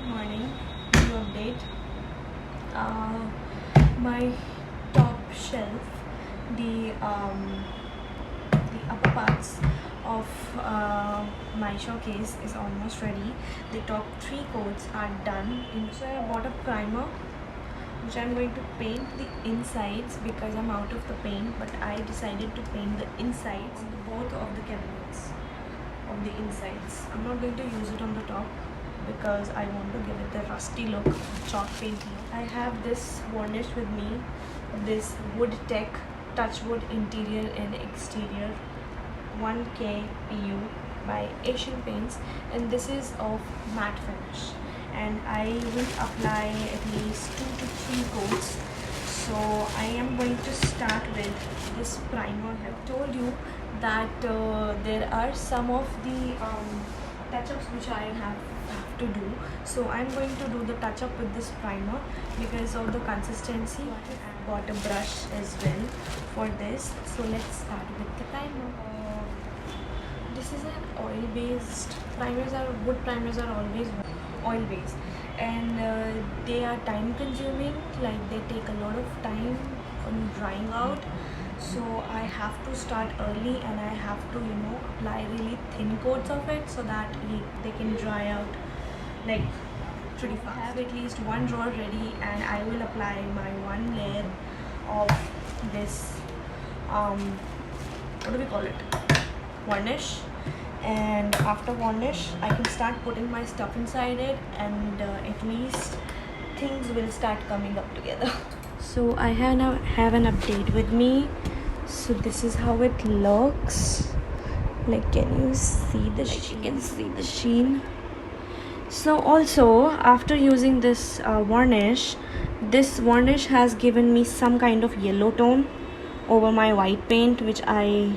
Good morning. New update. My top shelf, the upper parts of my showcase is almost ready. The top three coats are done. So I bought a primer, which I'm going to paint the insides because I'm out of the paint. But I decided to paint the insides, both of the cabinets, of the insides. I'm not going to use it on the top because I want to give it the rusty look, chalk paint look. I have this varnish with me, this Wood Tech Touchwood interior and exterior 1K PU by Asian Paints, and this is of matte finish, and I will apply at least 2 to 3 coats. So I am going to start with this primer. I've told you that there are some of the touch-ups which I have to do. So I'm going to do the touch-up with this primer because of the consistency. I bought a brush as well for this. So let's start with the primer. This is an oil-based primers. Are wood primers are always oil-based, and they are time-consuming. Like they take a lot of time on drying out. So I have to start early, and I have to apply really thin coats of it so that they can dry out like pretty fast. I have at least one drawer ready, and I will apply my one layer of this what do we call it, varnish. And after varnish I can start putting my stuff inside it, and at least things will start coming up together. So I have an update with me. So this is how it looks like. Can you see the sheen? You can see the sheen. So also after using this varnish, this varnish has given me some kind of yellow tone over my white paint, which I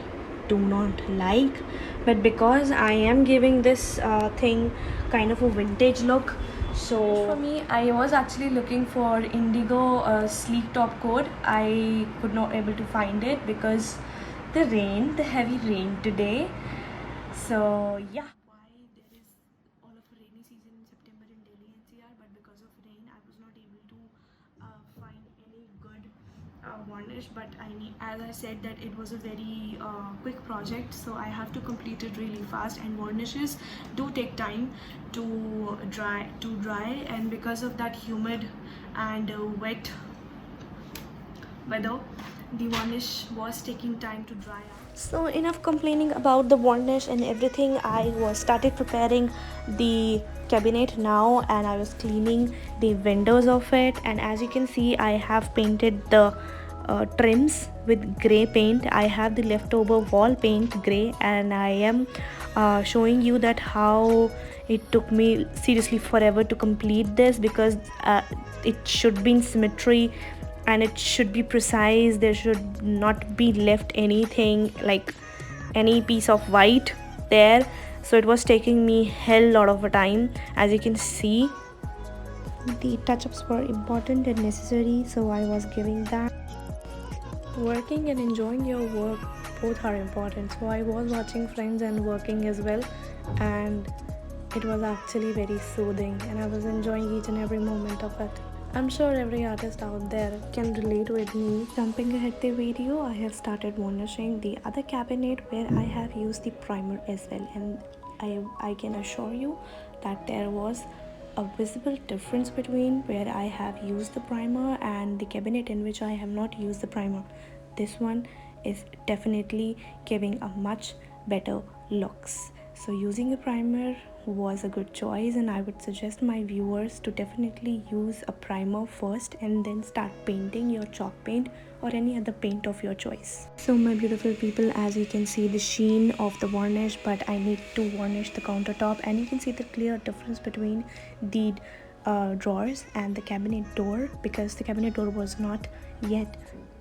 do not like. But because I am giving this thing kind of a vintage look, so for me, I was actually looking for indigo sleek top coat. I could not able to find it because the heavy rain today. So yeah. Why there is all of a rainy season in September in Delhi NCR, but because of rain, I was not able to find any good varnish. But as I said, that it was a very quick project, so I have to complete it really fast. And varnishes do take time to dry, and because of that humid and wet weather, the varnish was taking time to dry out. So enough complaining about the varnish and everything. I was started preparing the cabinet now, and I was cleaning the windows of it. And as you can see, I have painted the trims with gray paint. I have the leftover wall paint gray, and I am showing you that how it took me seriously forever to complete this, because it should be in symmetry and it should be precise. There should not be left anything like any piece of white there. So it was taking me hell lot of a time. As you can see, the touch-ups were important and necessary, so I was giving that. Working and enjoying your work both are important, so I was watching Friends and working as well, and it was actually very soothing, and I was enjoying each and every moment of it. I'm sure every artist out there can relate with me. Jumping ahead the video, I have started varnishing the other cabinet where I have used the primer as well, and I can assure you that there was a visible difference between where I have used the primer and the cabinet in which I have not used the primer. This one is definitely giving a much better looks. So using a primer was a good choice, and I would suggest my viewers to definitely use a primer first and then start painting your chalk paint or any other paint of your choice. So my beautiful people, as you can see the sheen of the varnish, but I need to varnish the countertop, and you can see the clear difference between the drawers and the cabinet door, because the cabinet door was not yet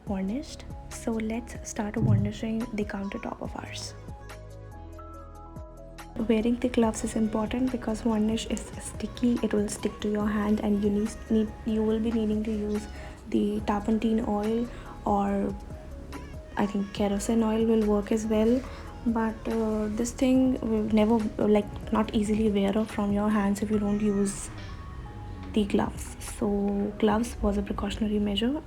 varnished. So let's start varnishing the countertop of ours. Wearing the gloves is important because varnish is sticky. It will stick to your hand, and you will be needing to use the turpentine oil, or I think kerosene oil will work as well. But this thing will never not easily wear off from your hands if you don't use the gloves. So gloves was a precautionary measure.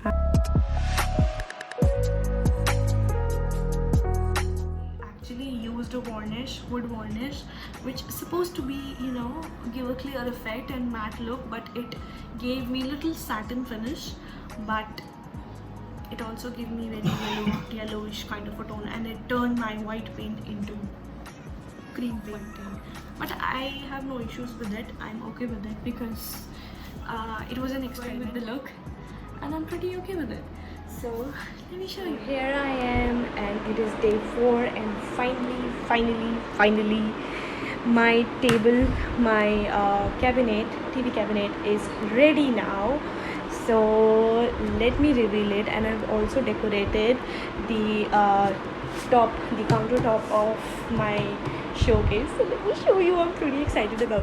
Actually used a varnish, wood varnish, which is supposed to be, you know, give a clear effect and matte look, but it gave me little satin finish, but it also gave me very yellowish kind of a tone, and it turned my white paint into cream paint. But I have no issues with it. I'm okay with it because it was an experiment with the look, and I'm pretty okay with it. So let me show you. Here I am, and it is day 4, and finally my table, my TV cabinet is ready now. So let me reveal it. And I've also decorated the countertop of my showcase. So let me show you. I'm pretty excited about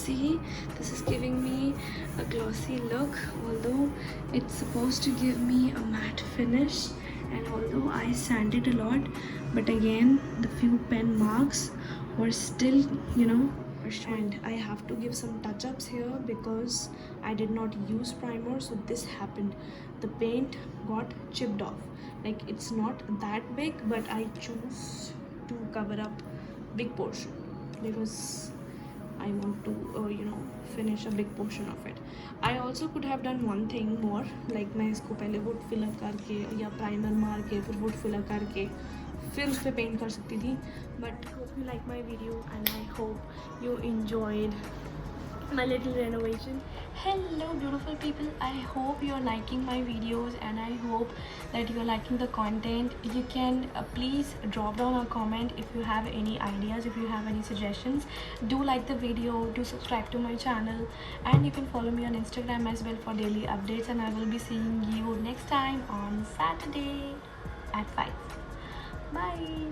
see, this is giving me a glossy look, although it's supposed to give me a matte finish, and although I sanded a lot, but again the few pen marks were still, you know, and I have to give some touch-ups here because I did not use primer. So this happened, the paint got chipped off. Like, it's not that big, but I choose to cover up big portion because I want to you know, finish a big portion of it. I also could have done one thing more, like मैं इसको पहले wood filler करके या primer मार के फिर wood filler करके फिर उस पे paint कर सकती थी. But hope you like my video, and I hope you enjoyed my little renovation. Hello beautiful people, I hope you're liking my videos, and I hope that you're liking the content. You can please drop down a comment if you have any ideas, if you have any suggestions. Do like the video, do subscribe to my channel, and you can follow me on Instagram as well for daily updates. And I will be seeing you next time on Saturday at 5. Bye.